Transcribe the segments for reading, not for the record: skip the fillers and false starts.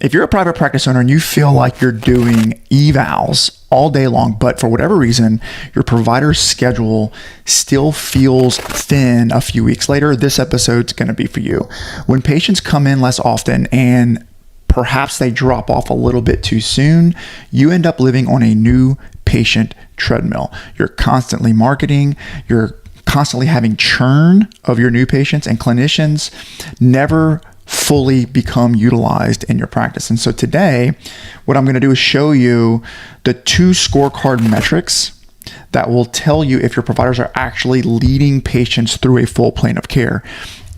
If you're a private practice owner and you feel like you're doing evals all day long, but for whatever reason, your provider's schedule still feels thin a few weeks later, this episode's going to be for you. When patients come in less often and perhaps they drop off a little bit too soon, you end up living on a new patient treadmill. You're constantly marketing, you're constantly having churn of your new patients, and clinicians never fully become utilized in your practice. And so today, what I'm going to do is show you the 2 scorecard metrics that will tell you if your providers are actually leading patients through a full plane of care.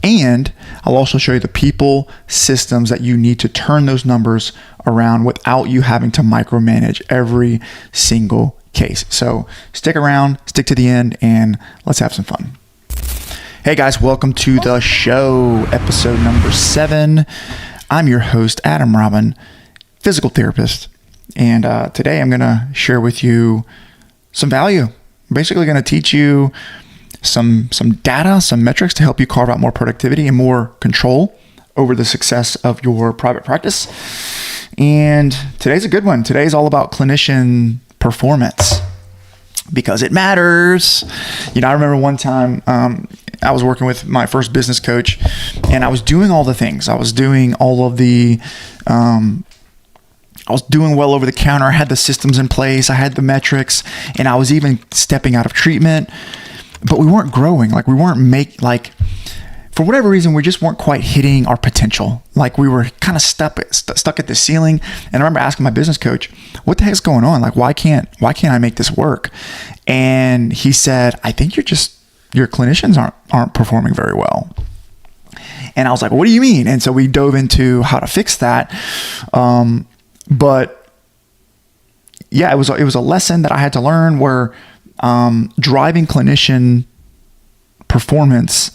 And I'll also show you the people, systems that you need to turn those numbers around without you having to micromanage every single case. So stick around, stick to the end, and let's have some fun. Hey guys, welcome to the show, episode number 7. I'm your host, Adam Robin, physical therapist. And today I'm going to share with you some value. I'm basically going to teach you some data, some metrics to help you carve out more productivity and more control over the success of your private practice. And today's a good one. Today's all about clinician performance because it matters. You know, I remember one time I was working with my first business coach and I was doing all the things. I was doing all of the, I was doing well over the counter. I had the systems in place. I had the metrics, and I was even stepping out of treatment, but we weren't growing. Like we weren't for whatever reason, we just weren't quite hitting our potential. Like we were kind of stuck at the ceiling. And I remember asking my business coach, what the heck's going on? Like, why can't I make this work? And he said, I think your clinicians aren't performing very well. And I was like, what do you mean? And so we dove into how to fix that. But yeah, it was a lesson that I had to learn where driving clinician performance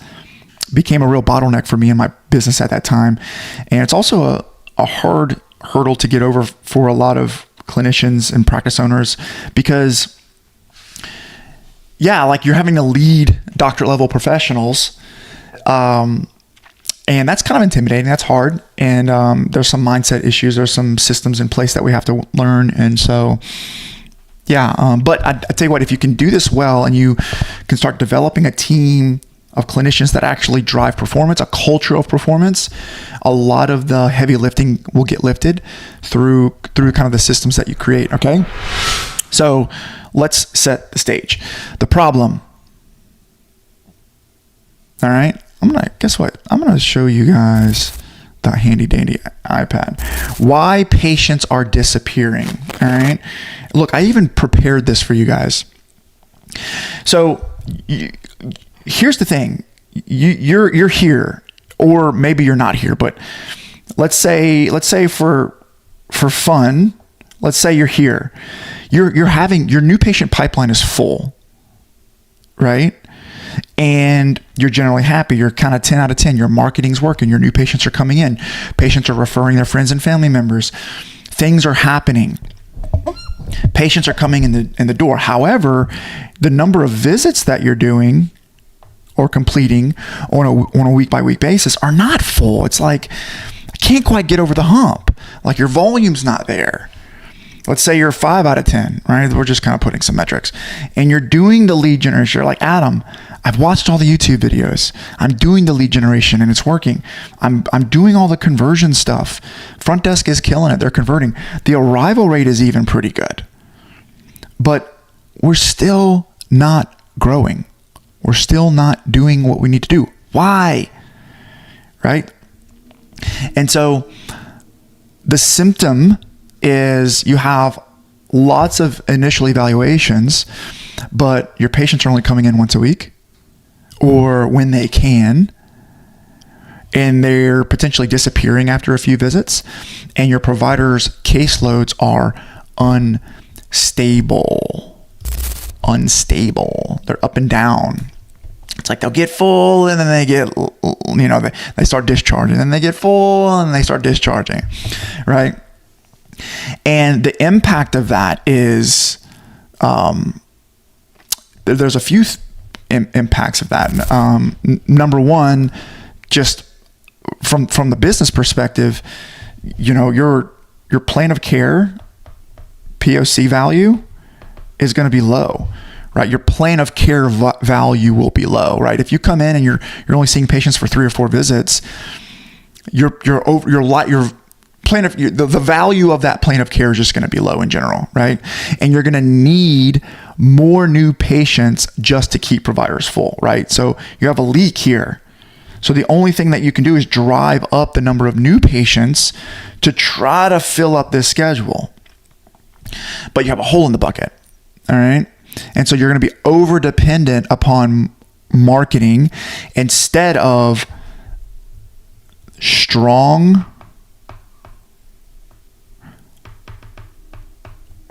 became a real bottleneck for me in my business at that time. And it's also a hard hurdle to get over for a lot of clinicians and practice owners because like you're having to lead doctorate-level professionals. And that's kind of intimidating. That's hard. And there's some mindset issues. There's some systems in place that we have to learn. And so, but I tell you what, if you can do this well and you can start developing a team of clinicians that actually drive performance, a culture of performance, a lot of the heavy lifting will get lifted through kind of the systems that you create. Okay. So let's set the stage. The problem. All right. Guess what? I'm going to show you guys the handy dandy iPad. Why patients are disappearing. All right. Look, I even prepared this for you guys. So here's the thing. You're here, or maybe you're not here, but let's say for fun, let's say you're here. You're having your new patient pipeline is full, right? And you're generally happy. You're kind of 10 out of 10. Your marketing's working. Your new patients are coming in. Patients are referring their friends and family members. Things are happening. Patients are coming in the door. However, the number of visits that you're doing or completing on a week by week basis are not full. It's like, I can't quite get over the hump. Like your volume's not there. Let's say you're 5 out of 10, right? We're just kind of putting some metrics. And you're doing the lead generation. You're like, Adam, I've watched all the YouTube videos. I'm doing the lead generation and it's working. I'm doing all the conversion stuff. Front desk is killing it. They're converting. The arrival rate is even pretty good. But we're still not growing. We're still not doing what we need to do. Why? Right? And so the symptom is you have lots of initial evaluations, but your patients are only coming in once a week or when they can, and they're potentially disappearing after a few visits, and your provider's caseloads are unstable. They're up and down. It's like they'll get full and then they get, they start discharging, and they get full and they start discharging, right? And the impact of that is, there's a few impacts of that. Number one, just from the business perspective, your plan of care POC value is going to be low, right? Your plan of care value will be low, right? If you come in and you're only seeing patients for 3 or 4 visits, your plan of the value of that plan of care is just going to be low in general, right? And you're going to need more new patients just to keep providers full, right? So you have a leak here. So the only thing that you can do is drive up the number of new patients to try to fill up this schedule. But you have a hole in the bucket, all right? And so you're going to be over dependent upon marketing instead of strong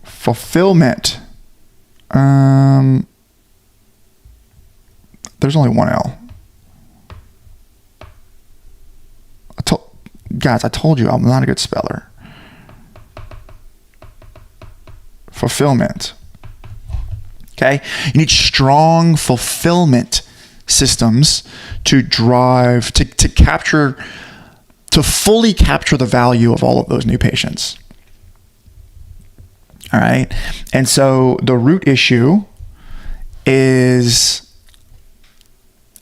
fulfillment. There's only one L. Guys, I told you I'm not a good speller. Fulfillment. Okay? You need strong fulfillment systems to drive, to fully capture the value of all of those new patients. All right? And so the root issue is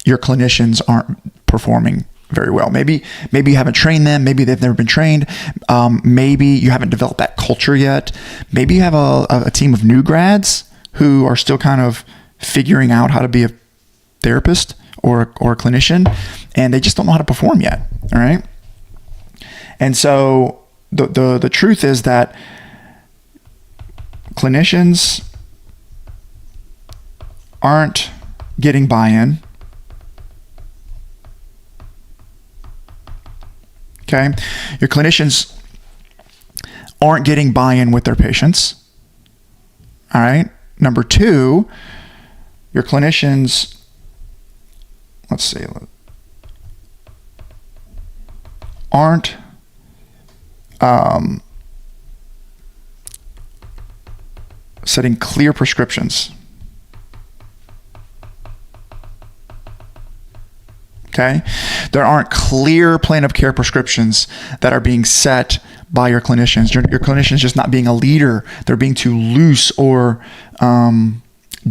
your clinicians aren't performing very well. Maybe you haven't trained them. Maybe they've never been trained. Maybe you haven't developed that culture yet. Maybe you have a team of new grads who are still kind of figuring out how to be a therapist or a clinician, and they just don't know how to perform yet. All right. And so the truth is that clinicians aren't getting buy-in. Okay. Your clinicians aren't getting buy-in with their patients. All right. Number 2, your clinicians, aren't setting clear prescriptions. Okay. There aren't clear plan of care prescriptions that are being set by your clinicians. Your clinicians just not being a leader. They're being too loose or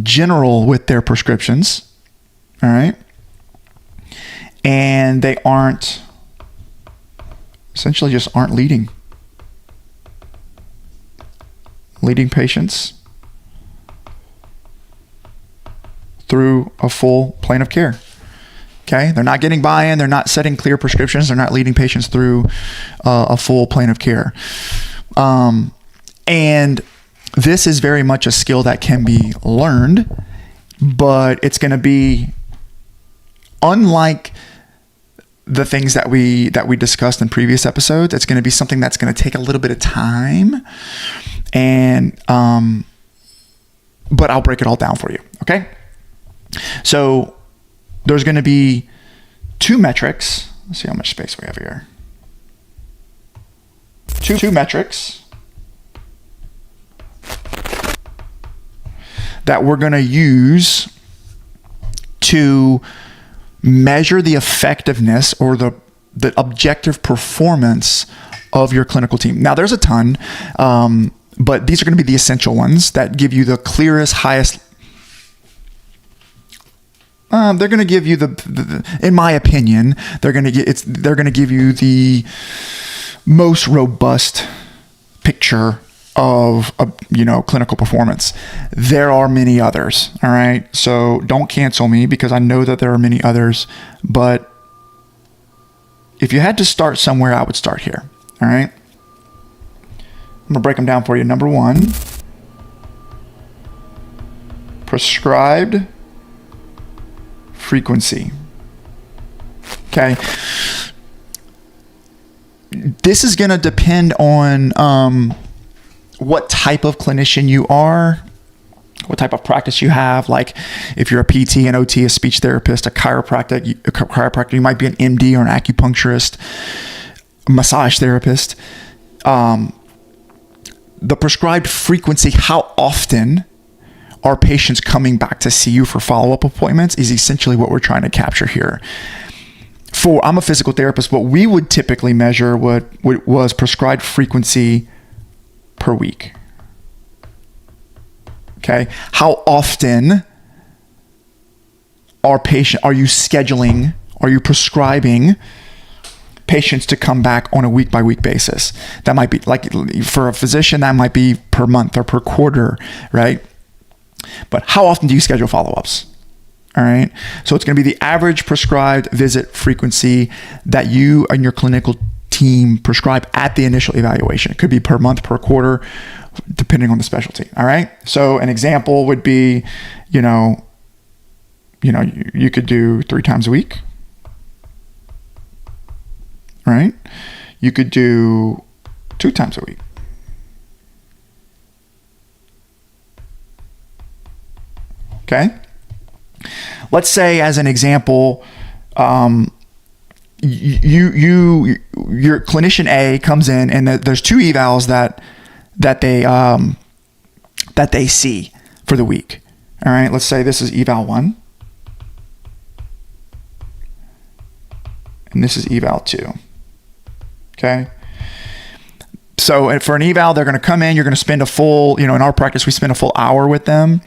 general with their prescriptions. All right. And they essentially just aren't leading patients through a full plan of care. Okay, they're not getting buy-in. They're not setting clear prescriptions. They're not leading patients through a full plan of care. And this is very much a skill that can be learned, but it's going to be unlike the things that we discussed in previous episodes. It's going to be something that's going to take a little bit of time, and but I'll break it all down for you. Okay, so there's going to be 2 metrics. Let's see how much space we have here. Two metrics that we're going to use to measure the effectiveness or the objective performance of your clinical team. Now, there's a ton, but these are going to be the essential ones that give you the clearest, highest. They're going to give you in my opinion, they're going to give you the most robust picture of clinical performance. There are many others. All right. So don't cancel me because I know that there are many others, but if you had to start somewhere, I would start here. All right. I'm gonna break them down for you. Number 1, prescribed frequency. Okay. This is going to depend on what type of clinician you are, what type of practice you have. Like if you're a PT, an OT, a speech therapist, a chiropractor, you might be an MD or an acupuncturist, a massage therapist. The prescribed frequency, how often are patients coming back to see you for follow-up appointments, is essentially what we're trying to capture here. I'm a physical therapist, what we would typically measure was prescribed frequency per week. Okay. How often are you scheduling, are you prescribing patients to come back on a week by week basis? That might be like, for a physician, that might be per month or per quarter, right? But how often do you schedule follow-ups? All right. So it's going to be the average prescribed visit frequency that you and your clinical team prescribe at the initial evaluation. It could be per month, per quarter, depending on the specialty. All right. So an example would be, you could do 3 times a week. Right? You could do 2 times a week. Okay. Let's say, as an example, your clinician A comes in, and there's 2 evals that they see for the week. All right. Let's say this is eval 1, and this is eval 2. Okay. So for an eval, they're going to come in, you're going to spend a full, in our practice, we spend a full hour with them,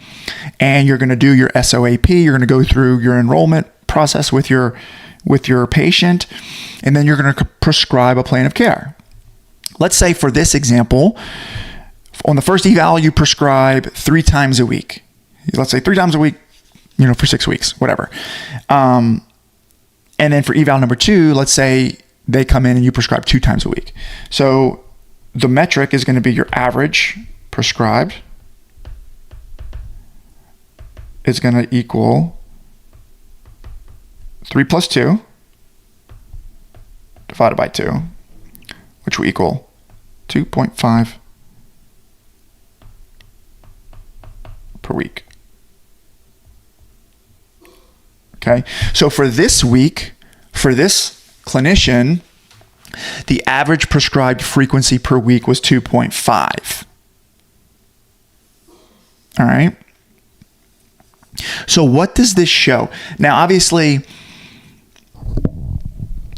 and you're going to do your SOAP. You're going to go through your enrollment process with your patient, and then you're going to prescribe a plan of care. Let's say for this example, on the first eval, you prescribe 3 times a week. Let's say 3 times a week, for 6 weeks, whatever. And then for eval number 2, let's say they come in and you prescribe 2 times a week. So the metric is going to be your average prescribed is going to equal 3 plus 2 divided by 2, which will equal 2.5 per week. Okay. So for this week, for this clinician, the average prescribed frequency per week was 2.5. All right. So what does this show? Now, obviously,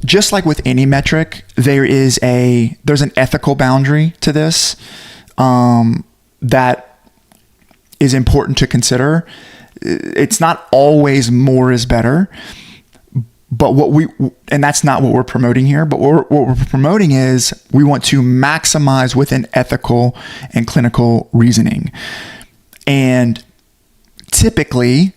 just like with any metric, there's an ethical boundary to this that is important to consider. It's not always more is better. But and that's not what we're promoting here, but what we're promoting is we want to maximize within ethical and clinical reasoning. And typically,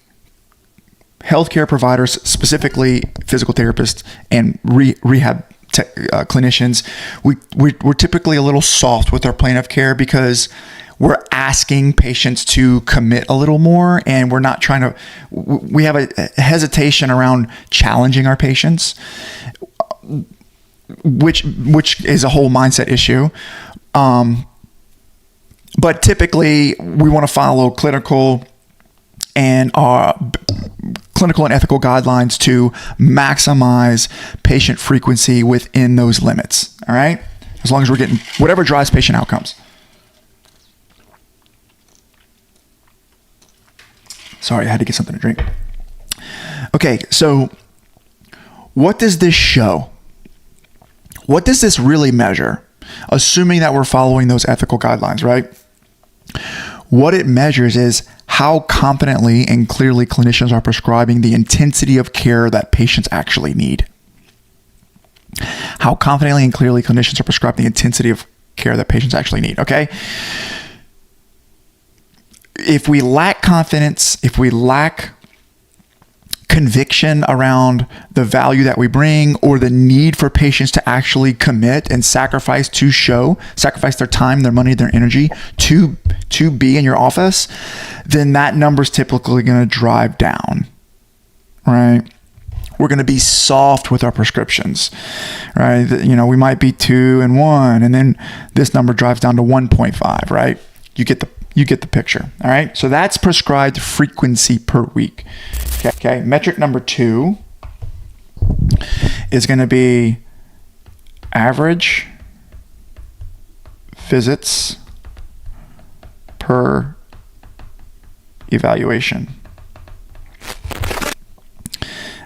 healthcare providers, specifically physical therapists and rehab clinicians, we're typically a little soft with our plan of care because we're asking patients to commit a little more, and we're not trying to, we have a hesitation around challenging our patients, which is a whole mindset issue. But typically we want to follow clinical and ethical guidelines to maximize patient frequency within those limits. All right. As long as we're getting whatever drives patient outcomes. Sorry, I had to get something to drink. Okay, so what does this show? What does this really measure? Assuming that we're following those ethical guidelines, right? What it measures is how confidently and clearly clinicians are prescribing the intensity of care that patients actually need. How confidently and clearly clinicians are prescribing the intensity of care that patients actually need, okay? If we lack confidence, if we lack conviction around the value that we bring or the need for patients to actually commit and sacrifice their time, their money, their energy to be in your office, then that number's typically going to drive down, right? We're going to be soft with our prescriptions, right? We might be 2 and 1, and then this number drives down to 1.5, right? You get the picture. All right. So that's prescribed frequency per week. Okay. Metric number 2 is going to be average visits per evaluation.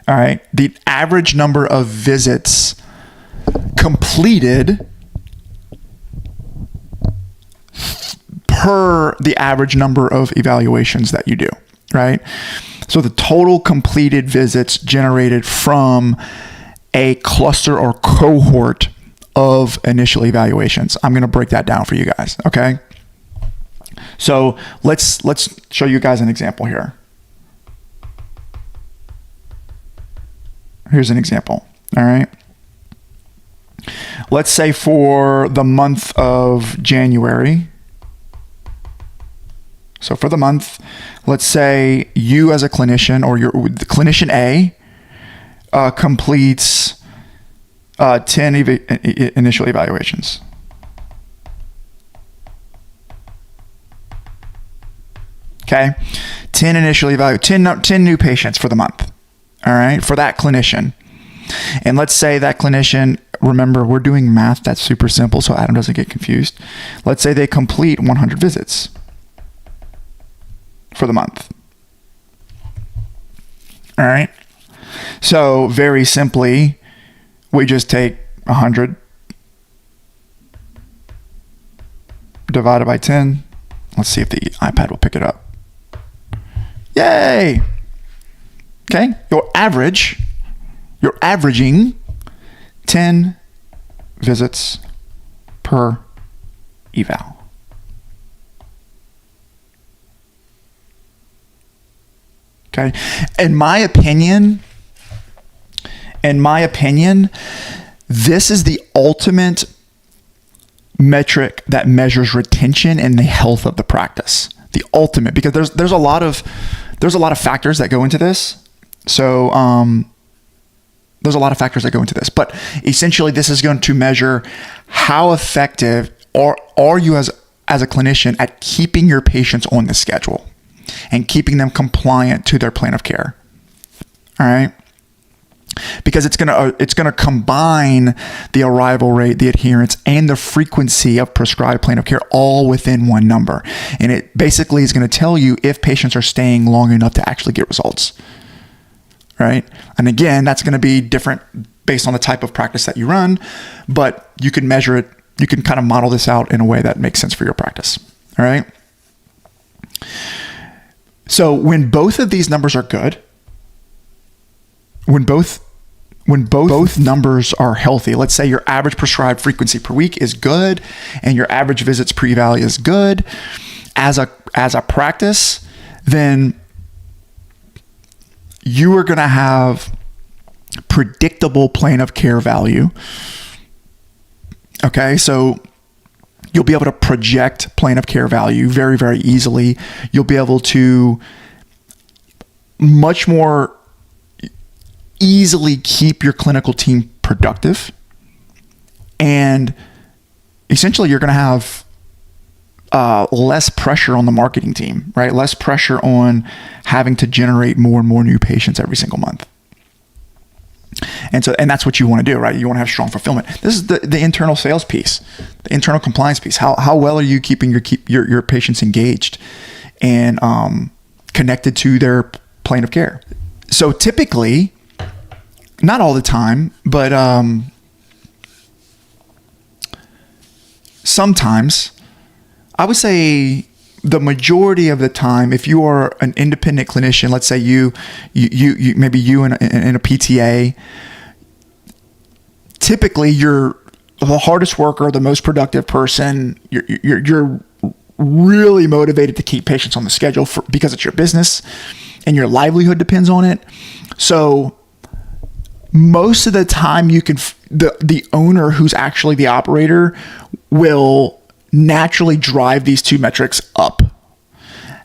All right. The average number of visits completed per the average number of evaluations that you do, right? So the total completed visits generated from a cluster or cohort of initial evaluations. I'm going to break that down for you guys, okay? So let's show you guys an example here. Here's an example, all right? Let's say for the month of January, so for the month, let's say you as a clinician or the clinician A completes 10 initial evaluations. Okay, 10 new patients for the month. All right, for that clinician. And let's say that clinician, remember, we're doing math that's super simple so Adam doesn't get confused. Let's say they complete 100 visits for the month. All right. So very simply, we just take 100 divided by 10. Let's see if the iPad will pick it up. Yay. Okay. You're averaging 10 visits per eval. Okay. In my opinion, this is the ultimate metric that measures retention and the health of the practice. The ultimate, because there's a lot of factors that go into this. So there's a lot of factors that go into this, but essentially this is going to measure how effective are you as a clinician at keeping your patients on the schedule and keeping them compliant to their plan of care. All right. Because it's gonna combine the arrival rate, the adherence, and the frequency of prescribed plan of care all within one number. And it basically is going to tell you if patients are staying long enough to actually get results. Right? And again, that's going to be different based on the type of practice that you run, but you can measure it. You can kind of model this out in a way that makes sense for your practice. All right. So when both of these numbers are good, when both numbers are healthy, let's say your average prescribed frequency per week is good and your average visits per eval is good as a practice, then you are going to have predictable plan of care value. Okay, so you'll be able to project plan of care value very, very easily. You'll be able to much more easily keep your clinical team productive. And essentially, you're going to have less pressure on the marketing team, right? Less pressure on having to generate more and more new patients every single month. And that's what you want to do, right? You want to have strong fulfillment. This is the internal sales piece, the internal compliance piece. How well are you keeping your patients engaged and connected to their plan of care? So typically, not all the time, but sometimes, I would say the majority of the time, if you are an independent clinician, let's say you maybe you in a PTA, typically you're the hardest worker, the most productive person. You're really motivated to keep patients on the schedule because it's your business and your livelihood depends on it. So most of the time, the owner who's actually the operator will naturally drive these two metrics up.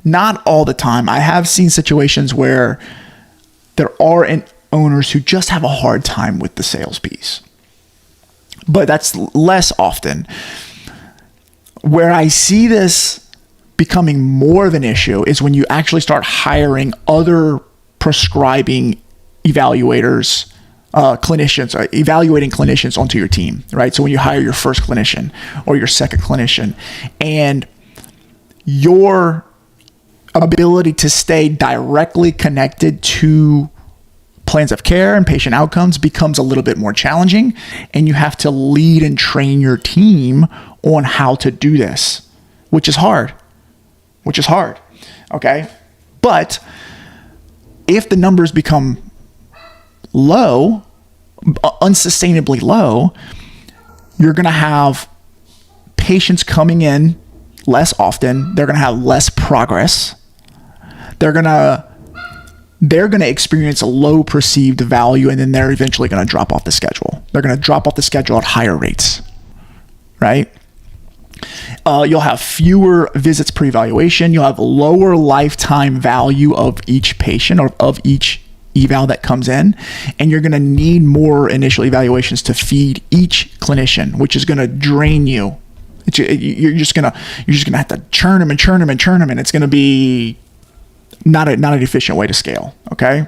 Not all the time. I have seen situations where there are owners who just have a hard time with the sales piece, but that's less often. Where I see this becoming more of an issue is when you actually start hiring other prescribing evaluators, clinicians, evaluating clinicians onto your team, right? So when you hire your first clinician or your second clinician, and your ability to stay directly connected to plans of care and patient outcomes becomes a little bit more challenging, and you have to lead and train your team on how to do this, which is hard. Okay. But if the numbers become low, unsustainably low, you're going to have patients coming in less often. They're going to have less progress. They're going to experience a low perceived value, and then they're eventually going to drop off the schedule. They're going to drop off the schedule at higher rates, right? You'll have fewer visits per evaluation. You'll have lower lifetime value of each patient or of each eval that comes in, and you're going to need more initial evaluations to feed each clinician, which is going to drain you. You're just gonna have to churn them, and it's going to be not an efficient way to scale. Okay.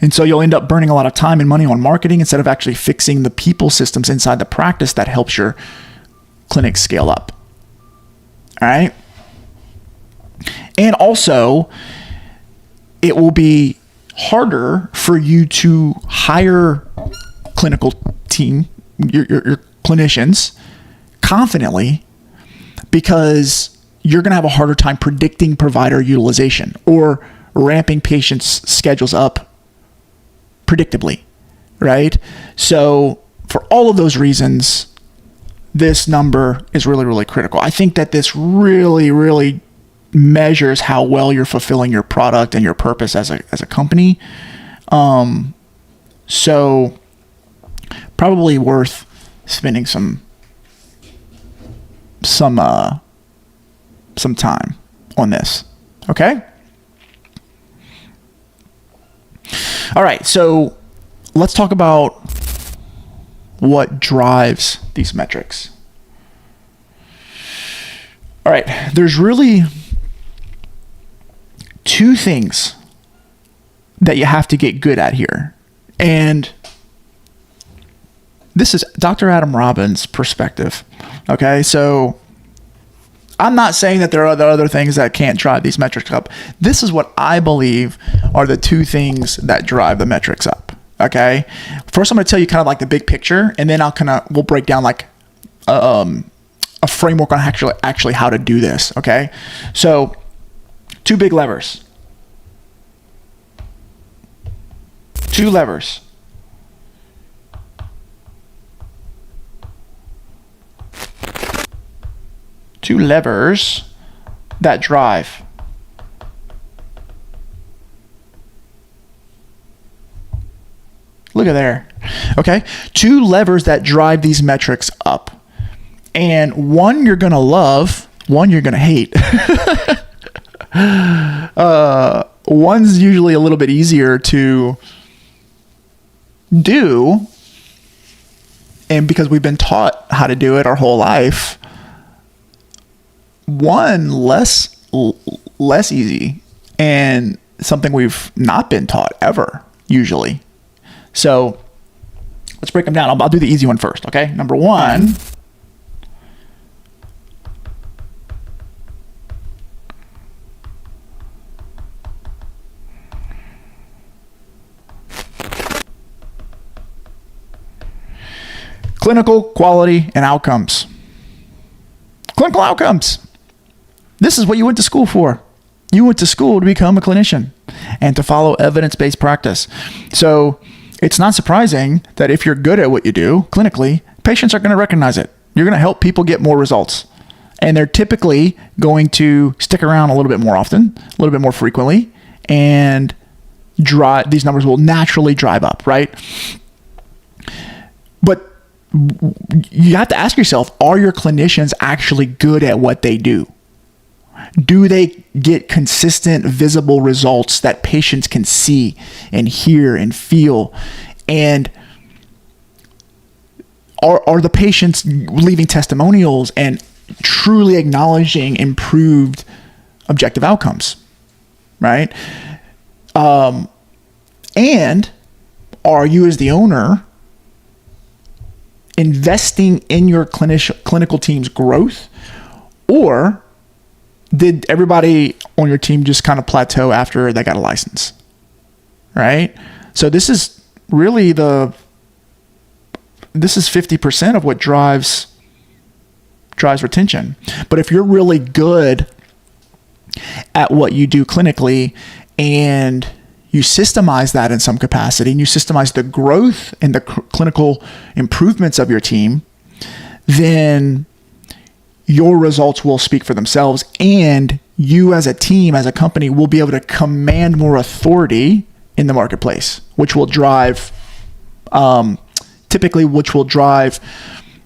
And so you'll end up burning a lot of time and money on marketing instead of actually fixing the people systems inside the practice that helps your clinic scale up. All right. And also, it will be harder for you to hire clinical team, your clinicians, confidently, because you're going to have a harder time predicting provider utilization or ramping patients' schedules up predictably, right? So for all of those reasons, this number is really, really critical. I think that this really, really measures how well you're fulfilling your product and your purpose as a company. So probably worth spending some time on this. Okay. All right. So let's talk about what drives these metrics. All right. There's really two things that you have to get good at here. And this is Dr. Adam Robbins' perspective. Okay. So I'm not saying that there are other things that can't drive these metrics up. This is what I believe are the two things that drive the metrics up. Okay. First, I'm going to tell you kind of like the big picture, and then we'll break down like a framework on actually how to do this. Okay. So two big levers. Two levers. Two levers that drive. Look at there. Okay. Two levers that drive these metrics up. And one you're going to love, one you're going to hate. One's usually a little bit easier to do, and because we've been taught how to do it our whole life. One less easy, and something we've not been taught ever, usually. So let's break them down. I'll do the easy one first. Okay. Number one. Clinical quality and outcomes. Clinical outcomes. This is what you went to school for. You went to school to become a clinician and to follow evidence-based practice. So it's not surprising that if you're good at what you do clinically, patients are going to recognize it. You're going to help people get more results. And they're typically going to stick around a little bit more often, a little bit more frequently, and these numbers will naturally drive up, right? But you have to ask yourself, are your clinicians actually good at what they do? Do they get consistent, visible results that patients can see and hear and feel? And are the patients leaving testimonials and truly acknowledging improved objective outcomes, right? And are you as the owner investing in your clinical team's growth, or did everybody on your team just kind of plateau after they got a license, right? So this is really this is 50% of what drives retention. But if you're really good at what you do clinically and you systemize that in some capacity, and you systemize the growth and the clinical improvements of your team, then your results will speak for themselves, and you as a team, as a company, will be able to command more authority in the marketplace, which will drive a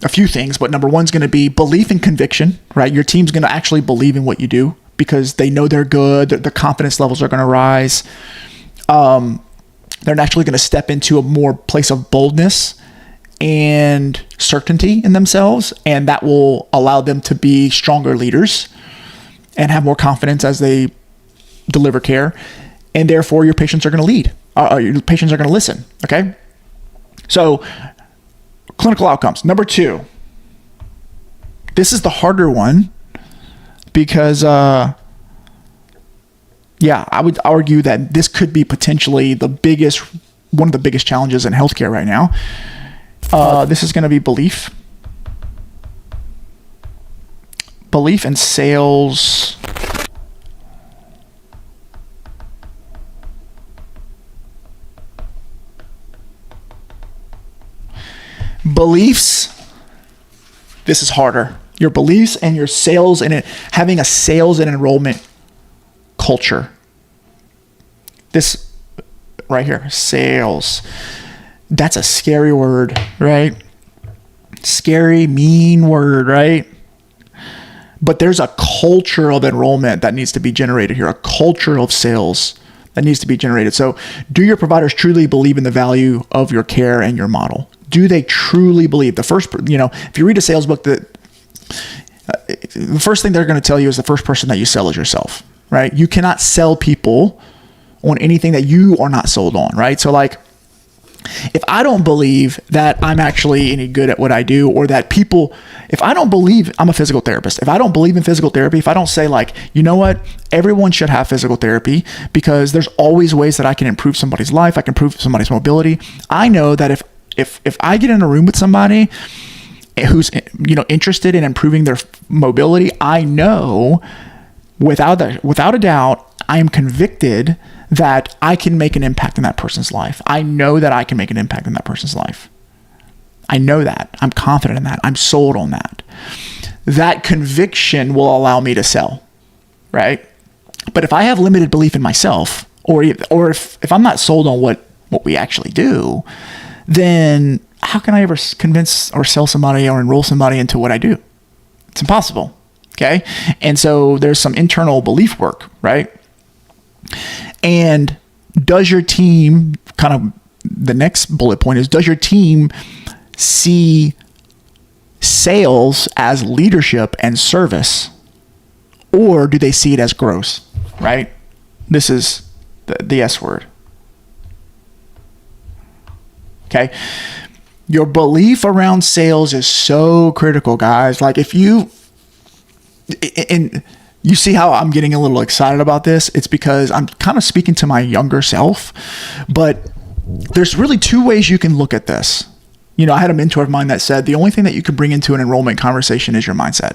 few things. But number one's going to be belief and conviction, right? Your team's going to actually believe in what you do because they know they're good. The confidence levels are going to rise. They're naturally going to step into a more place of boldness and certainty in themselves, and that will allow them to be stronger leaders and have more confidence as they deliver care. And therefore, your patients are going to lead. Your patients are going to listen. Okay. So, clinical outcomes. Number 2. This is the harder one because, I would argue that this could be potentially one of the biggest challenges in healthcare right now. This is going to be belief. Belief in sales. Beliefs. This is harder. Your beliefs and your sales and having a sales and enrollment culture. This right here, sales. That's a scary word, right? Scary, mean word, right? But there's a culture of enrollment that needs to be generated here, a culture of sales that needs to be generated. So do your providers truly believe in the value of your care and your model? Do they truly believe? If you read a sales book, the first thing they're going to tell you is the first person that you sell is yourself, right? You cannot sell people on anything that you are not sold on, right? So like, if I don't believe that I'm actually any good at what I do, or that if I don't believe I'm a physical therapist, if I don't believe in physical therapy, if I don't say like, you know what, everyone should have physical therapy because there's always ways that I can improve somebody's life, I can improve somebody's mobility. I know that if I get in a room with somebody who's interested in improving their mobility, I know without a doubt, I am convicted that I can make an impact in that person's life. I know that I can make an impact in that person's life. I know that. I'm confident in that. I'm sold on that. That conviction will allow me to sell, right? But if I have limited belief in myself, or if I'm not sold on what we actually do, then how can I ever convince or sell somebody or enroll somebody into what I do? It's impossible, okay? And so there's some internal belief work, right? And does your team, kind of the next bullet point is, does your team see sales as leadership and service, or do they see it as gross, right? This is the S word. Okay. Your belief around sales is so critical, guys. Like you see how I'm getting a little excited about this? It's because I'm kind of speaking to my younger self, but there's really 2 ways you can look at this. I had a mentor of mine that said, the only thing that you can bring into an enrollment conversation is your mindset.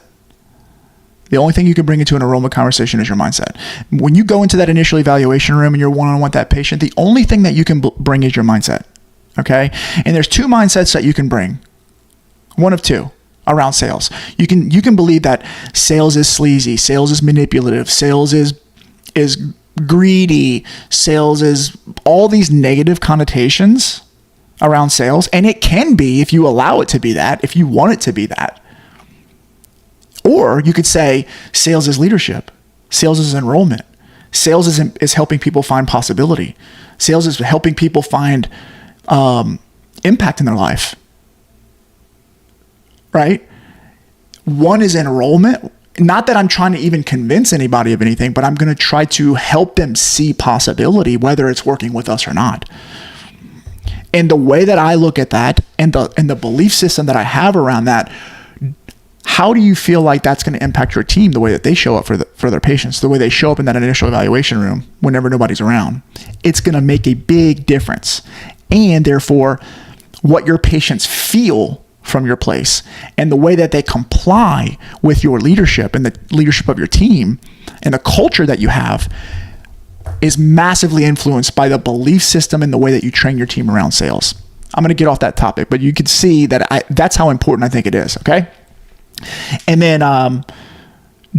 The only thing you can bring into an enrollment conversation is your mindset. When you go into that initial evaluation room and you're one-on-one with that patient, the only thing that you can bring is your mindset. Okay. And there's 2 mindsets that you can bring. One of 2. Around sales. You can believe that sales is sleazy, sales is manipulative, sales is greedy, sales is all these negative connotations around sales. And it can be, if you allow it to be that, if you want it to be that. Or you could say sales is leadership, sales is enrollment, sales is helping people find possibility, sales is helping people find impact in their life. Right? One is enrollment. Not that I'm trying to even convince anybody of anything, but I'm going to try to help them see possibility, whether it's working with us or not. And the way that I look at that and the belief system that I have around that, how do you feel like that's going to impact your team, the way that they show up for their patients, the way they show up in that initial evaluation room whenever nobody's around? It's going to make a big difference. And therefore, what your patients feel from your place and the way that they comply with your leadership and the leadership of your team and the culture that you have is massively influenced by the belief system and the way that you train your team around sales. I'm going to get off that topic, but you can see that that's how important I think it is. Okay. And then,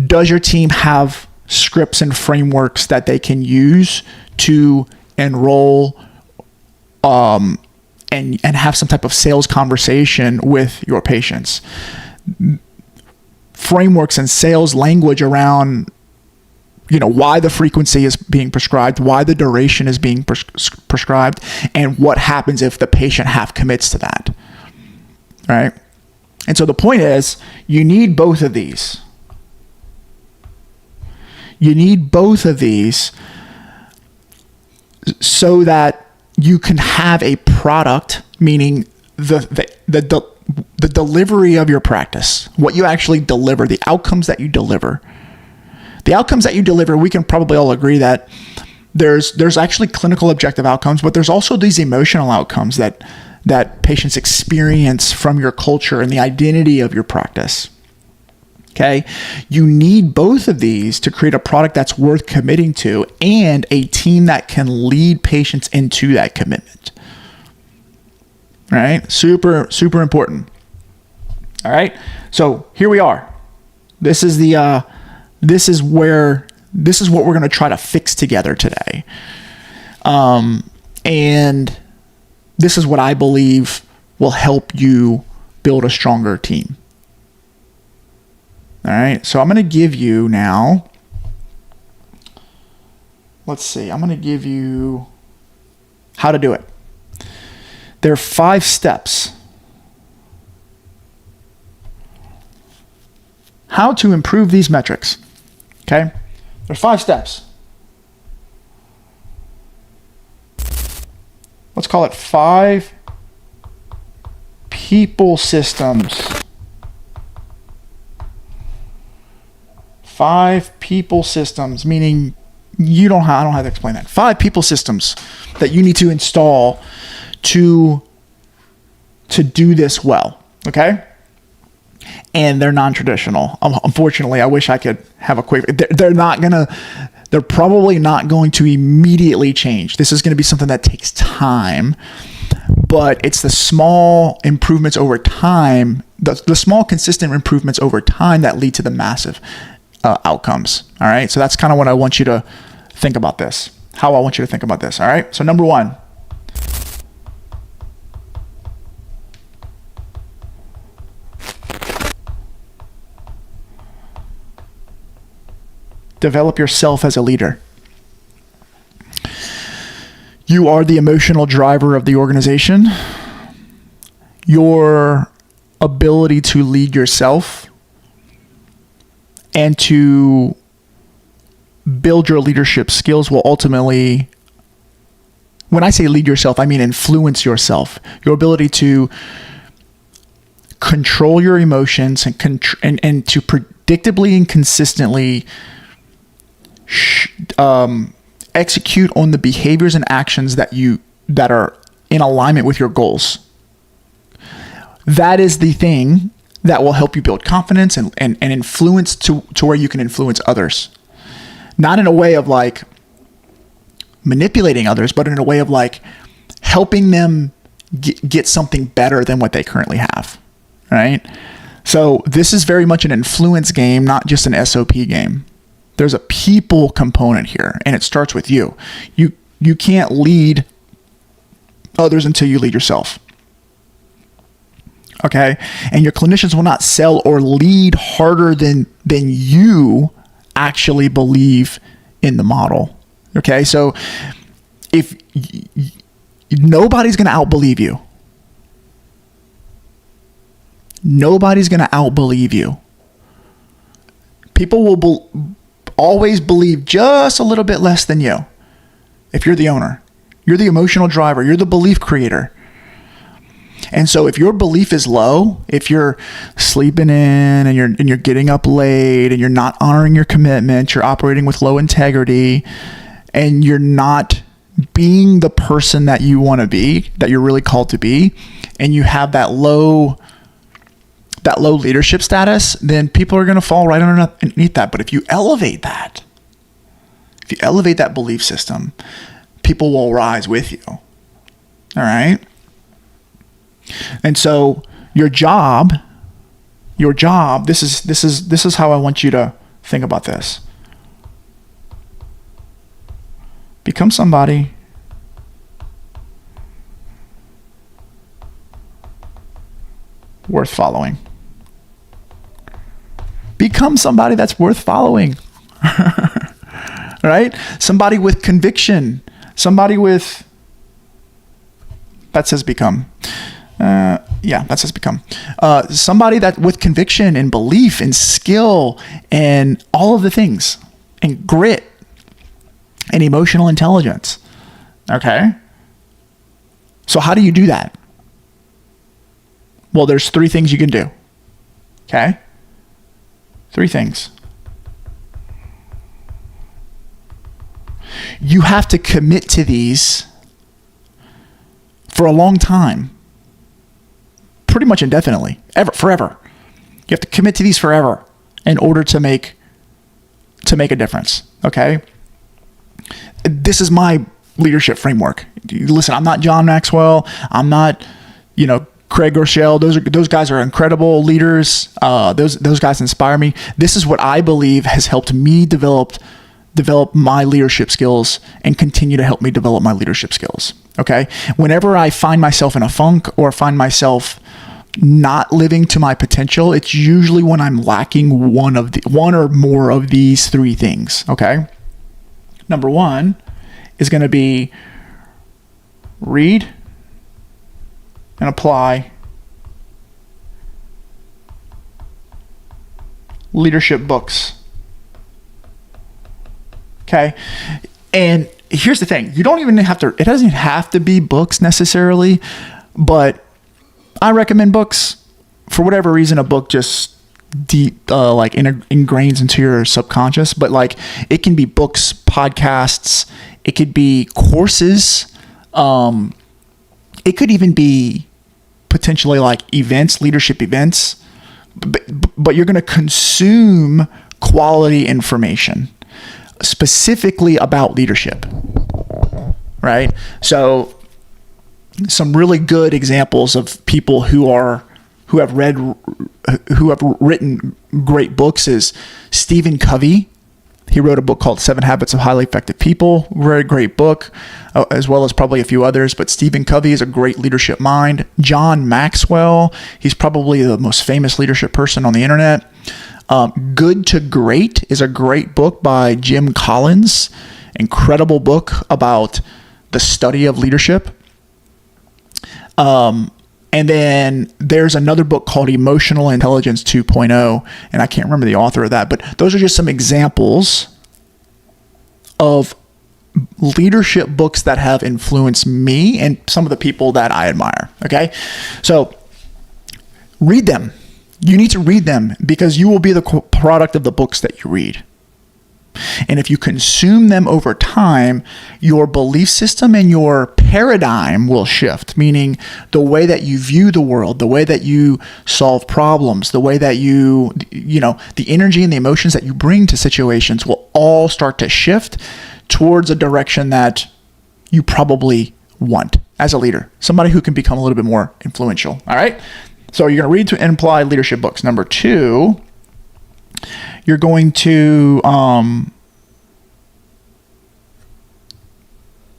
does your team have scripts and frameworks that they can use to enroll, and have some type of sales conversation with your patients? Frameworks and sales language around, why the frequency is being prescribed, why the duration is being prescribed, and what happens if the patient half commits to that, right? And so the point is, you need both of these. You need both of these so that you can have a product, meaning the delivery of your practice, what you actually deliver, the outcomes that you deliver. The outcomes that you deliver, we can probably all agree that there's actually clinical objective outcomes, but there's also these emotional outcomes that patients experience from your culture and the identity of your practice. Okay. You need both of these to create a product that's worth committing to and a team that can lead patients into that commitment. All right. Super, super important. All right. So here we are. This is what we're going to try to fix together today. And this is what I believe will help you build a stronger team. All right. So I'm going to give you now, I'm going to give you how to do it. There are 5 steps. How to improve these metrics. Okay. There's 5 steps. Let's call it 5 people systems. 5 people systems, meaning I don't have to explain that. 5 people systems that you need to install to do this well. Okay. And they're non-traditional. Unfortunately, I wish I could have a quick. They're probably not going to immediately change. This is going to be something that takes time, but it's the small improvements over time, the small consistent improvements over time that lead to the massive outcomes. All right. So that's kind of what I want you to think about this. How I want you to think about this. All right. So number 1. Develop yourself as a leader. You are the emotional driver of the organization. Your ability to lead yourself and to build your leadership skills will ultimately, when I say lead yourself, I mean influence yourself. Your ability to control your emotions and to predictably and consistently execute on the behaviors and actions that are in alignment with your goals. That is the thing that will help you build confidence and influence to where you can influence others. Not in a way of like manipulating others, but in a way of like helping them get something better than what they currently have. Right? So this is very much an influence game, not just an SOP game. There's a people component here, and it starts with you. You can't lead others until you lead yourself. Okay? And your clinicians will not sell or lead harder than you actually believe in the model. Okay? So if nobody's going to outbelieve you. Nobody's going to outbelieve you. People will always believe just a little bit less than you. If you're the owner, you're the emotional driver, you're the belief creator. And so if your belief is low, if you're sleeping in and you're getting up late and you're not honoring your commitment, you're operating with low integrity, and you're not being the person that you want to be, that you're really called to be, and you have that low leadership status, then people are going to fall right underneath that. But if you elevate that belief system, people will rise with you. All right. And so your job, this is how I want you to think about this. Become somebody worth following. Become somebody that's worth following. Right? Somebody with conviction. Somebody with... That says become. That says become. Somebody that with conviction and belief and skill and all of the things. And grit. And emotional intelligence. Okay? So how do you do that? Well, there's 3 things you can do. Okay? 3 things. You have to commit to these for a long time. Pretty much indefinitely. Forever. You have to commit to these forever in order to make a difference. Okay? This is my leadership framework. Listen, I'm not John Maxwell. I'm not, Craig Rochelle. Those guys are incredible leaders. Those guys inspire me. This is what I believe has helped me develop my leadership skills and continue to help me develop my leadership skills. Okay. Whenever I find myself in a funk or find myself not living to my potential, it's usually when I'm lacking one or more of these 3 things. Okay. Number 1 is going to be read and apply leadership books. Okay. And here's the thing. It doesn't have to be books necessarily, but I recommend books. For whatever reason, a book just ingrains into your subconscious, but it can be books, podcasts, it could be courses. It could even be potentially events, leadership events, but you're going to consume quality information specifically about leadership, right? So some really good examples of people who have written great books is Stephen Covey. He wrote a book called 7 Habits of Highly Effective People. Very great book, as well as probably a few others. But Stephen Covey is a great leadership mind. John Maxwell, he's probably the most famous leadership person on the internet. Good to Great is a great book by Jim Collins. Incredible book about the study of leadership. And then there's another book called Emotional Intelligence 2.0, and I can't remember the author of that, but those are just some examples of leadership books that have influenced me and some of the people that I admire. Okay. So read them. You need to read them because you will be the product of the books that you read. And if you consume them over time, your belief system and your paradigm will shift, meaning the way that you view the world, the way that you solve problems, the way that the energy and the emotions that you bring to situations will all start to shift towards a direction that you probably want as a leader, somebody who can become a little bit more influential. All right. So you're going to read to and apply leadership books. Number 2, you're going to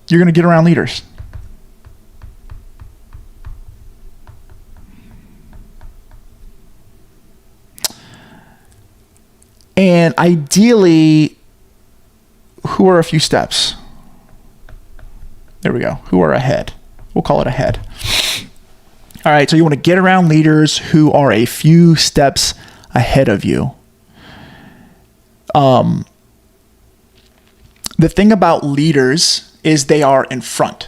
get around leaders. And ideally, who are a few steps? There we go. Who are ahead? We'll call it ahead. All right. So you want to get around leaders who are a few steps ahead of you. The thing about leaders is they are in front.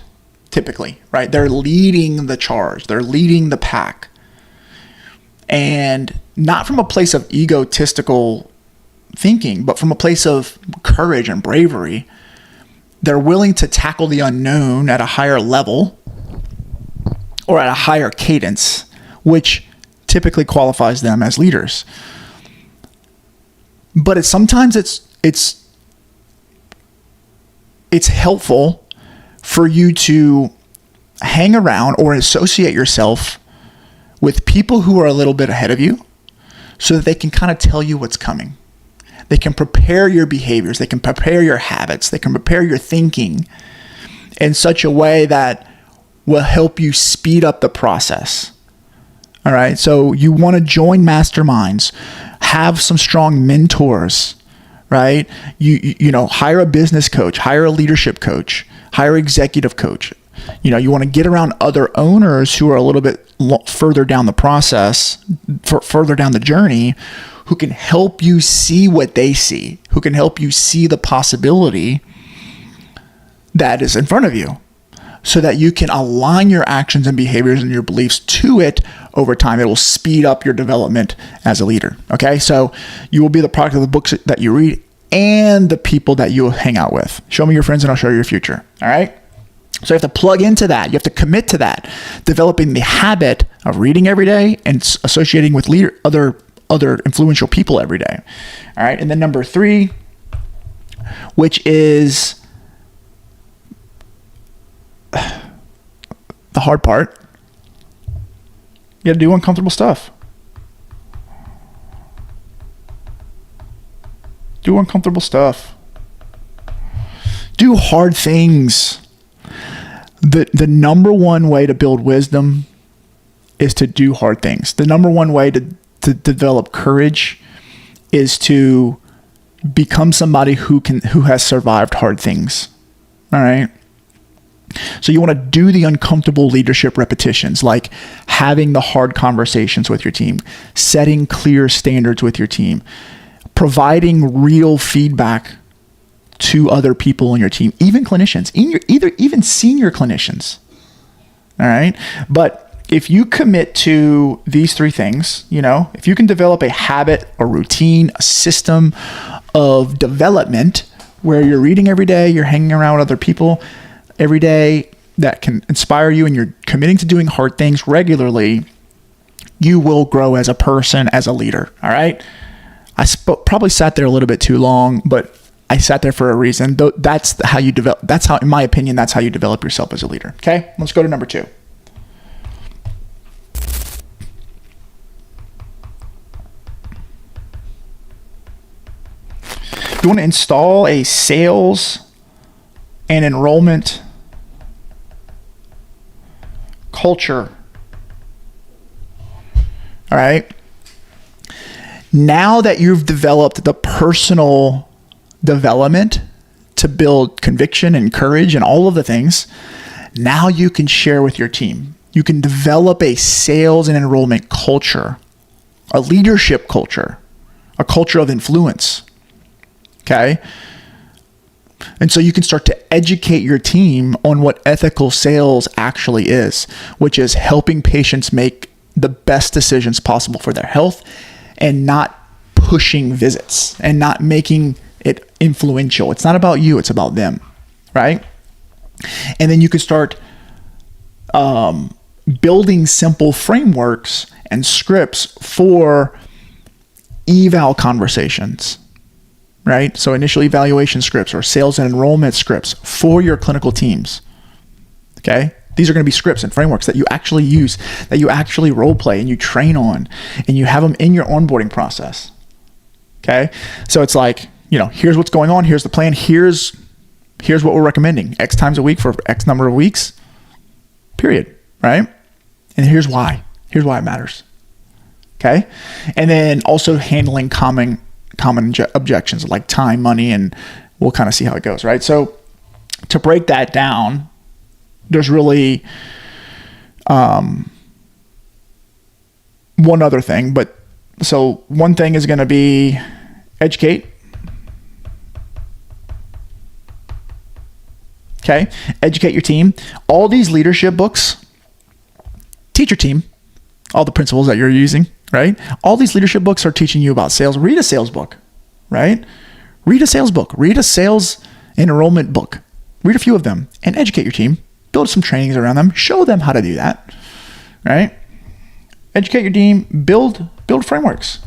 typically, right? They're leading the charge. They're leading the pack. And not from a place of egotistical thinking, but from a place of courage and bravery. They're willing to tackle the unknown at a higher level or at a higher cadence, which typically qualifies them as leaders. But sometimes it's helpful for you to hang around or associate yourself with people who are a little bit ahead of you so that they can kind of tell you what's coming. They can prepare your behaviors. They can prepare your habits. They can prepare your thinking in such a way that will help you speed up the process. All right. So you want to join masterminds, have some strong mentors, right? You know, hire a business coach, hire a leadership coach, hire an executive coach. You know, you want to get around other owners who are a little bit further down the process, further down the journey, who can help you see what they see, who can help you see the possibility that is in front of you, so that you can align your actions and behaviors and your beliefs to it over time. It will speed up your development as a leader. Okay, so you will be the product of the books that you read and the people that you hang out with. Show me your friends and I'll show you your future. All right. So you have to plug into that. You have to commit to that, developing the habit of reading every day and associating with other influential people every day. All right. And then number 3, which is the hard part, you got to do uncomfortable stuff. Do uncomfortable stuff. Do hard things. The number one way to build wisdom is to do hard things. The number one way to develop courage is to become somebody who has survived hard things. All right. So you want to do the uncomfortable leadership repetitions, like having the hard conversations with your team, setting clear standards with your team, providing real feedback to other people on your team, even clinicians, even senior clinicians. All right. But if you commit to these 3 things, you know, if you can develop a habit, a routine, a system of development where you're reading every day, you're hanging around with other people every day that can inspire you, and you're committing to doing hard things regularly, you will grow as a person, as a leader. All right. I probably sat there a little bit too long, but I sat there for a reason. That's how you develop. That's how, in my opinion, that's how you develop yourself as a leader. Okay. Let's go to number 2. You want to install a sales and enrollment culture. All right. Now that you've developed the personal development to build conviction and courage and all of the things, now you can share with your team. You can develop a sales and enrollment culture, a leadership culture, a culture of influence. Okay. And so you can start to educate your team on what ethical sales actually is, which is helping patients make the best decisions possible for their health and not pushing visits and not making it influential. It's not about you, it's about them, right? And then you can start building simple frameworks and scripts for eval conversations. Right? So initial evaluation scripts or sales and enrollment scripts for your clinical teams. Okay? These are going to be scripts and frameworks that you actually use, that you actually role play and you train on, and you have them in your onboarding process. Okay? So it's like, you know, here's what's going on. Here's the plan. Here's what we're recommending. X times a week for X number of weeks. Period. Right? And here's why. Here's why it matters. Okay? And then also handling common objections like time, money, and we'll kind of see how it goes, right? So to break that down, there's really one other thing. But so one thing is going to be educate. Okay. Educate your team. All these leadership books, teach your team all the principles that you're using, right? All these leadership books are teaching you about sales. Read a sales book, right? Read a sales book. Read a sales and enrollment book. Read a few of them and educate your team. Build some trainings around them. Show them how to do that, right? Educate your team. Build frameworks.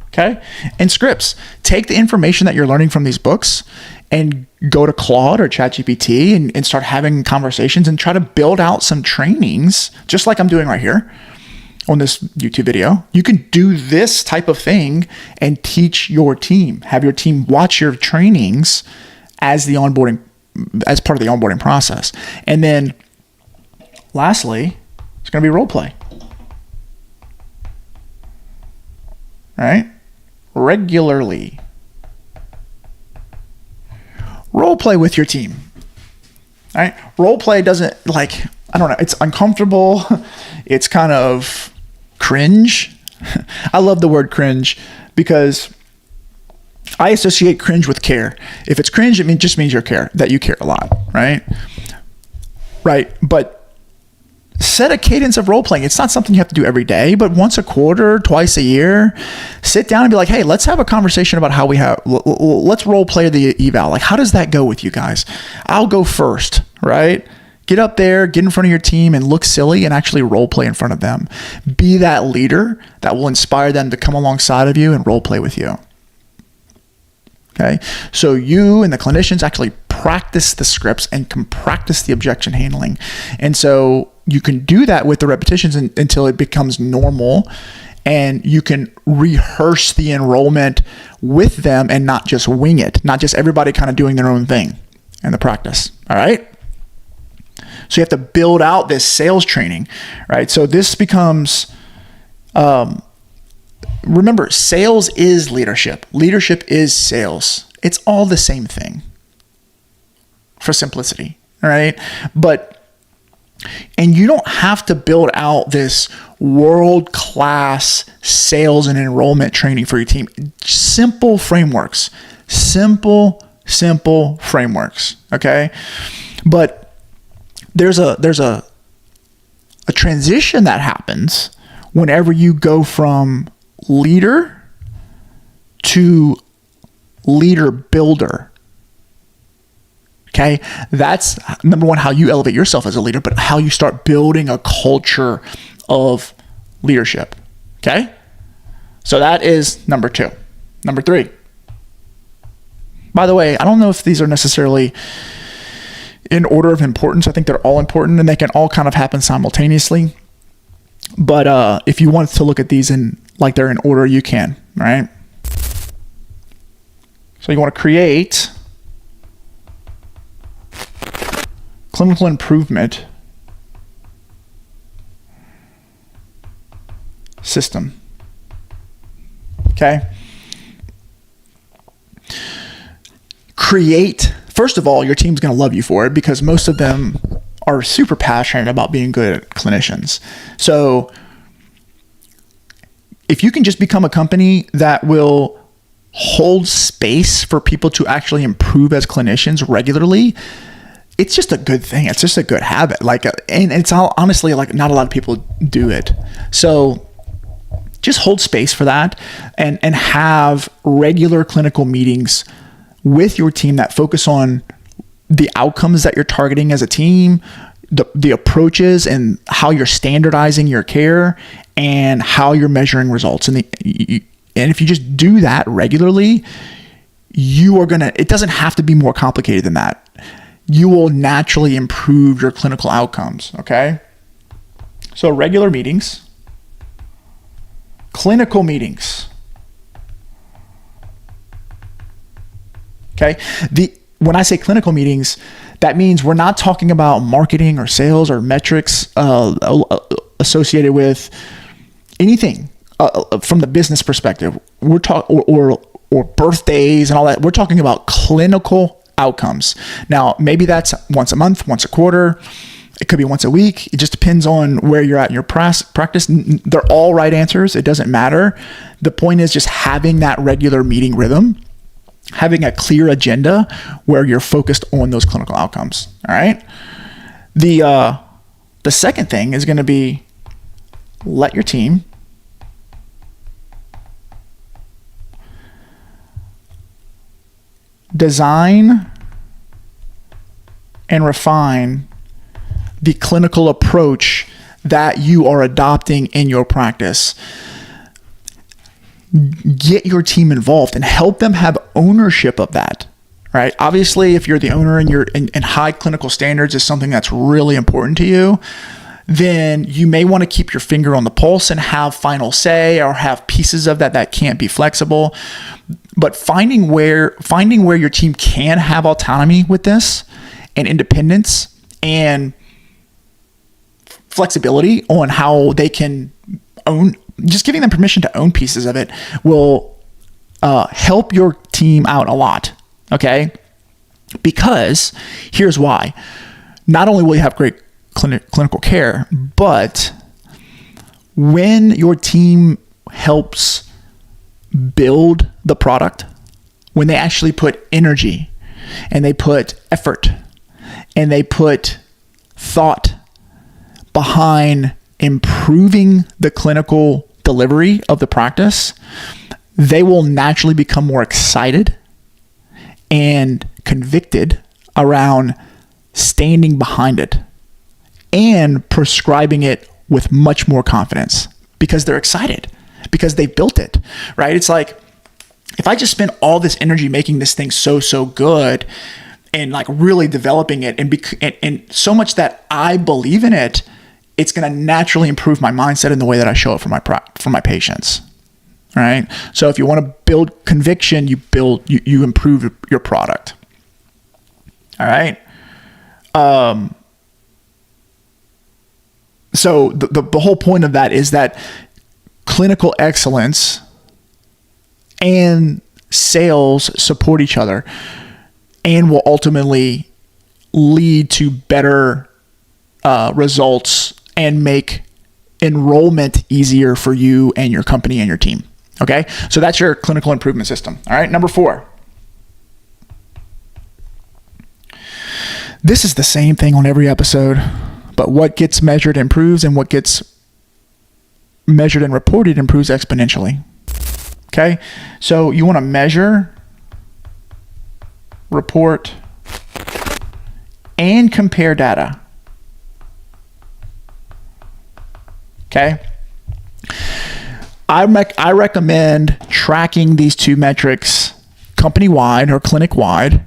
Okay. And scripts. Take the information that you're learning from these books and go to Claude or ChatGPT and start having conversations and try to build out some trainings, just like I'm doing right here on this YouTube video. You can do this type of thing and teach your team. Have your team watch your trainings as part of the onboarding process. And then lastly, it's going to be role play. All right? Regularly. Role play with your team. All right? Role play doesn't, I don't know, it's uncomfortable. It's kind of cringe. I love the word cringe because I associate cringe with care. If it's cringe, it just means that you care a lot, right? Right. But set a cadence of role playing. It's not something you have to do every day, but once a quarter, twice a year, sit down and be like, hey, let's have a conversation about how let's role play the eval. Like, how does that go with you guys? I'll go first, right? Get up there, get in front of your team and look silly and actually role play in front of them. Be that leader that will inspire them to come alongside of you and role play with you. Okay. So you and the clinicians actually practice the scripts and can practice the objection handling. And so you can do that with the repetitions until it becomes normal, and you can rehearse the enrollment with them and not just wing it, not just everybody kind of doing their own thing in the practice. All right. So you have to build out this sales training, right? So this becomes, remember, sales is leadership. Leadership is sales. It's all the same thing for simplicity, all right? And you don't have to build out this world-class sales and enrollment training for your team. Simple frameworks, simple frameworks, okay? But there's a transition that happens whenever you go from leader to leader builder. Okay, that's number one, how you elevate yourself as a leader, but how you start building a culture of leadership. Okay, so that is number 2. Number 3. By the way, I don't know if these are necessarily in order of importance. I think they're all important and they can all kind of happen simultaneously. But if you want to look at these in like they're in order, you can, right? So you want to create clinical improvement system. Okay. First of all, your team's going to love you for it because most of them are super passionate about being good clinicians. So if you can just become a company that will hold space for people to actually improve as clinicians regularly, it's just a good thing. It's just a good habit. And it's all honestly not a lot of people do it. So just hold space for that and have regular clinical meetings with your team that focus on the outcomes that you're targeting as a team, the approaches and how you're standardizing your care and how you're measuring results. And if you just do that regularly, it doesn't have to be more complicated than that. You will naturally improve your clinical outcomes, okay? So regular meetings, clinical meetings, okay? When I say clinical meetings, that means we're not talking about marketing or sales or metrics associated with anything from the business perspective. We're talking or birthdays and all that. We're talking about clinical outcomes. Now, maybe that's once a month, once a quarter. It could be once a week. It just depends on where you're at in your practice. They're all right answers. It doesn't matter. The point is just having that regular meeting rhythm, having a clear agenda where you're focused on those clinical outcomes. All right. The second thing is going to be let your team design and refine the clinical approach that you are adopting in your practice. Get your team involved and help them have ownership of that, right? Obviously, if you're the owner and you're in high clinical standards is something that's really important to you, then you may want to keep your finger on the pulse and have final say or have pieces of that can't be flexible. But finding where your team can have autonomy with this and independence and flexibility on how they can own, just giving them permission to own pieces of it will help your team out a lot, okay? Because here's why. Not only will you have great clinical care, but when your team helps build the product, when they actually put energy and they put effort and they put thought behind improving the clinical delivery of the practice, they will naturally become more excited and convicted around standing behind it and prescribing it with much more confidence because they're excited, because they built it, right? It's like, if I just spend all this energy making this thing so good and like really developing it and so much that I believe in it, it's going to naturally improve my mindset in the way that I show up for my patients. All right. So if you want to build conviction, you improve your product. All right. So the whole point of that is that clinical excellence and sales support each other and will ultimately lead to better results and make enrollment easier for you and your company and your team. Okay. So that's your clinical improvement system. All right. Number 4. This is the same thing on every episode, but what gets measured improves and what gets measured and reported improves exponentially. Okay. So you want to measure, report, and compare data. Okay. I recommend tracking these 2 metrics company-wide or clinic-wide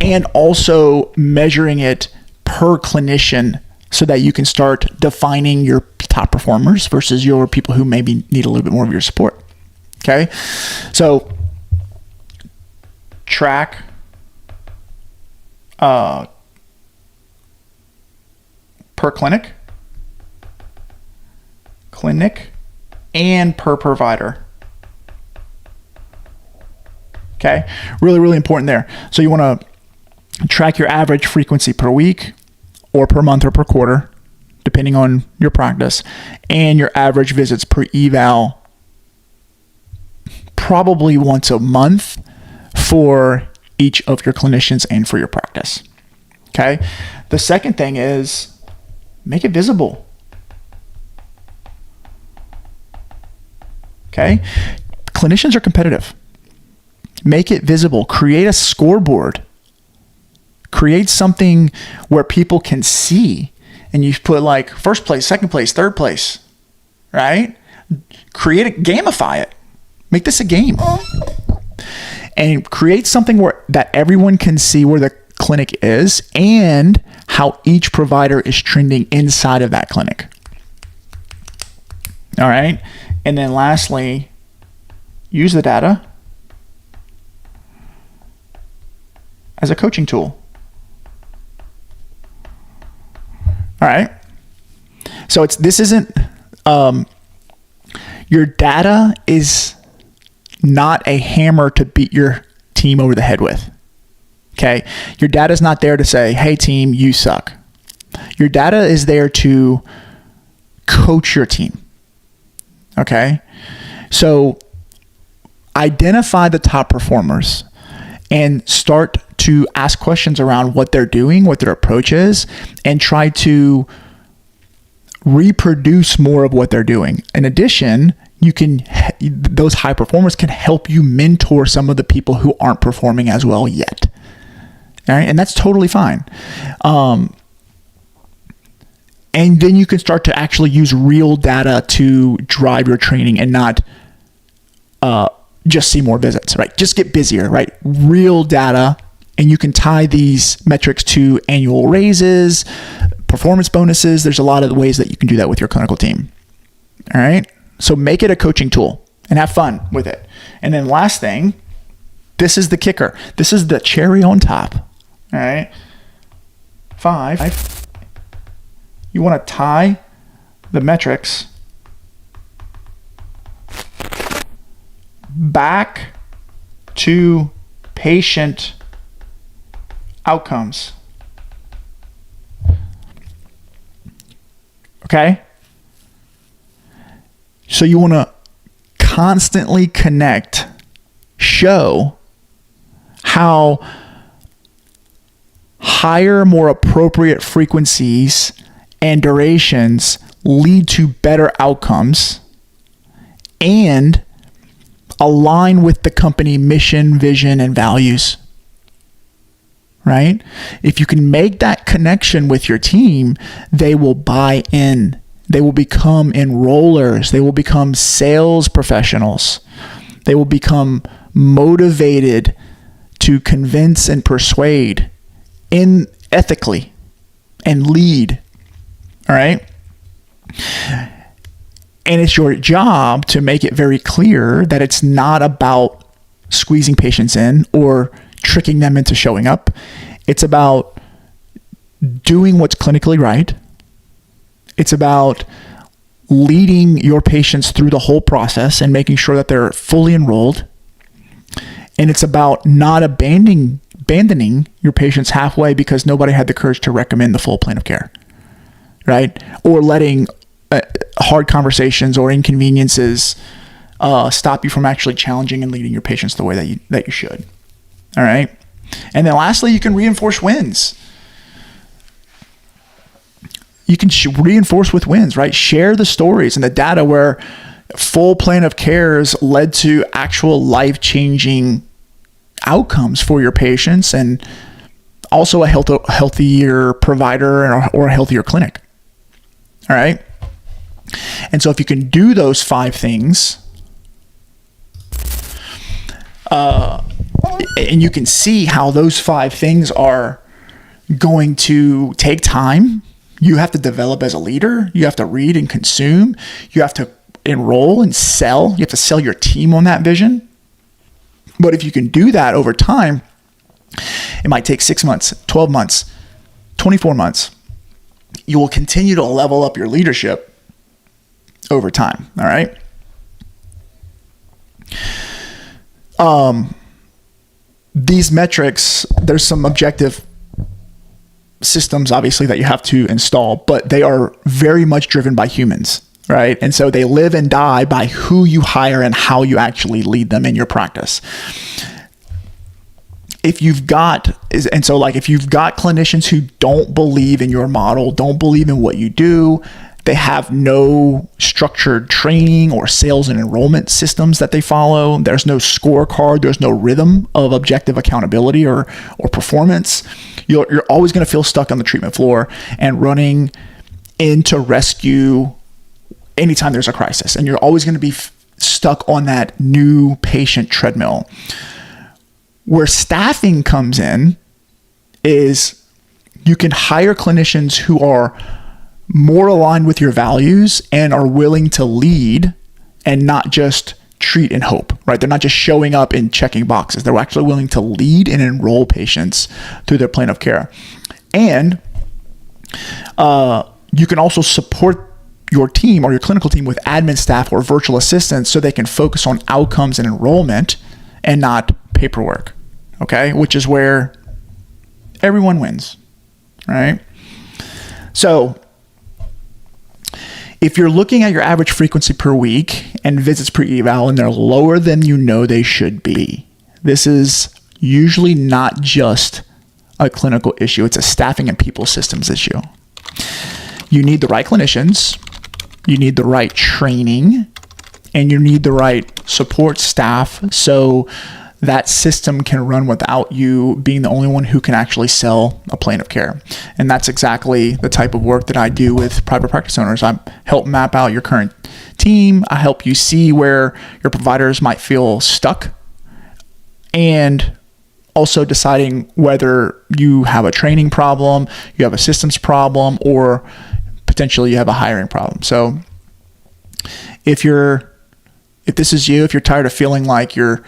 and also measuring it per clinician so that you can start defining your top performers versus your people who maybe need a little bit more of your support. Okay. So track per clinic, and per provider. Okay. Really, really important there. So you want to track your average frequency per week or per month or per quarter, depending on your practice, and your average visits per eval probably once a month for each of your clinicians and for your practice. Okay. The second thing is make it visible. Okay. Clinicians are competitive. Make it visible. Create a scoreboard. Create something where people can see, and you put like first place, second place, third place, right? Create it, gamify it. Make this a game. And create something that everyone can see where the clinic is and how each provider is trending inside of that clinic. All right. And then lastly, use the data as a coaching tool. All right. So your data is not a hammer to beat your team over the head with. Okay. Your data is not there to say, hey team, you suck. Your data is there to coach your team. Okay? So identify the top performers and start to ask questions around what they're doing, what their approach is, and try to reproduce more of what they're doing. In addition, those high performers can help you mentor some of the people who aren't performing as well yet. All right, and that's totally fine. And then you can start to actually use real data to drive your training and not just see more visits, right? Just get busier, right? Real data, and you can tie these metrics to annual raises, performance bonuses. There's a lot of ways that you can do that with your clinical team. All right. So make it a coaching tool and have fun with it. And then last thing, this is the kicker. This is the cherry on top. All right. 5, you want to tie the metrics back to patient outcomes. Okay? So you want to constantly connect, show how higher, more appropriate frequencies and durations lead to better outcomes and align with the company mission, vision, and values. Right? If you can make that connection with your team, they will buy in. They will become enrollers. They will become sales professionals. They will become motivated to convince and persuade ethically and lead. All right? And it's your job to make it very clear that it's not about squeezing patients in or tricking them into showing up. It's about doing what's clinically right. It's about leading your patients through the whole process and making sure that they're fully enrolled. And it's about not abandoning your patients halfway because nobody had the courage to recommend the full plan of care, right? Or letting hard conversations or inconveniences stop you from actually challenging and leading your patients the way that you should. All right. And then lastly, you can reinforce wins. You can reinforce with wins, right? Share the stories and the data where full plan of cares led to actual life-changing outcomes for your patients and also a healthier provider or a healthier clinic. All right. And so if you can do those 5 things, and you can see how those 5 things are going to take time. You have to develop as a leader. You have to read and consume. You have to enroll and sell. You have to sell your team on that vision. But if you can do that over time, it might take 6 months, 12 months, 24 months. You will continue to level up your leadership over time. All right. These metrics, there's some objective systems, obviously, that you have to install, but they are very much driven by humans, right? And so they live and die by who you hire and how you actually lead them in your practice. If you've got clinicians who don't believe in your model, don't believe in what you do, they have no structured training or sales and enrollment systems that they follow. There's no scorecard. There's no rhythm of objective accountability or performance. You're always going to feel stuck on the treatment floor and running in to rescue anytime there's a crisis. And you're always going to be stuck on that new patient treadmill. Where staffing comes in is you can hire clinicians who are more aligned with your values and are willing to lead and not just treat and hope, right? They're not just showing up and checking boxes. They're actually willing to lead and enroll patients through their plan of care. And you can also support your team or your clinical team with admin staff or virtual assistants so they can focus on outcomes and enrollment and not paperwork, okay? Which is where everyone wins, right? So if you're looking at your average frequency per week and visits per eval and they're lower than you know they should be, this is usually not just a clinical issue. It's a staffing and people systems issue. You need the right clinicians, you need the right training, and you need the right support staff so that system can run without you being the only one who can actually sell a plan of care. And that's exactly the type of work that I do with private practice owners. I help map out your current team. I help you see where your providers might feel stuck, and also deciding whether you have a training problem, you have a systems problem, or potentially you have a hiring problem. So if this is you, if you're tired of feeling like you're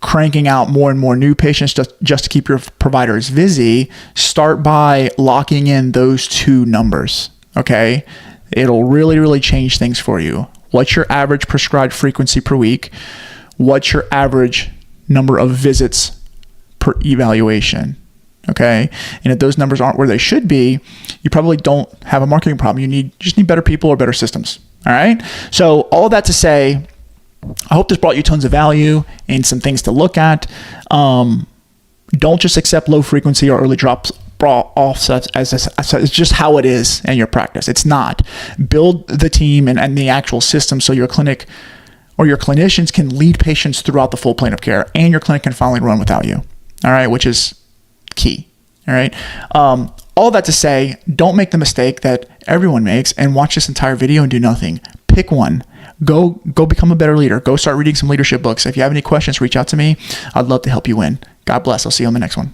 cranking out more and more new patients just to keep your providers busy, start by locking in those two numbers, okay? It'll really, really change things for you. What's your average prescribed frequency per week? What's your average number of visits per evaluation, okay? And if those numbers aren't where they should be, you probably don't have a marketing problem. You just need better people or better systems, all right? So all that to say, I hope this brought you tons of value and some things to look at. Don't just accept low frequency or early drops offsets as it's just how it is in your practice. It's not. Build the team and the actual system so your clinic or your clinicians can lead patients throughout the full plan of care, and your clinic can finally run without you. All right, which is key. All right. All that to say, don't make the mistake that everyone makes and watch this entire video and do nothing. Pick one. Go become a better leader. Go start reading some leadership books. If you have any questions, reach out to me. I'd love to help you win. God bless. I'll see you on the next one.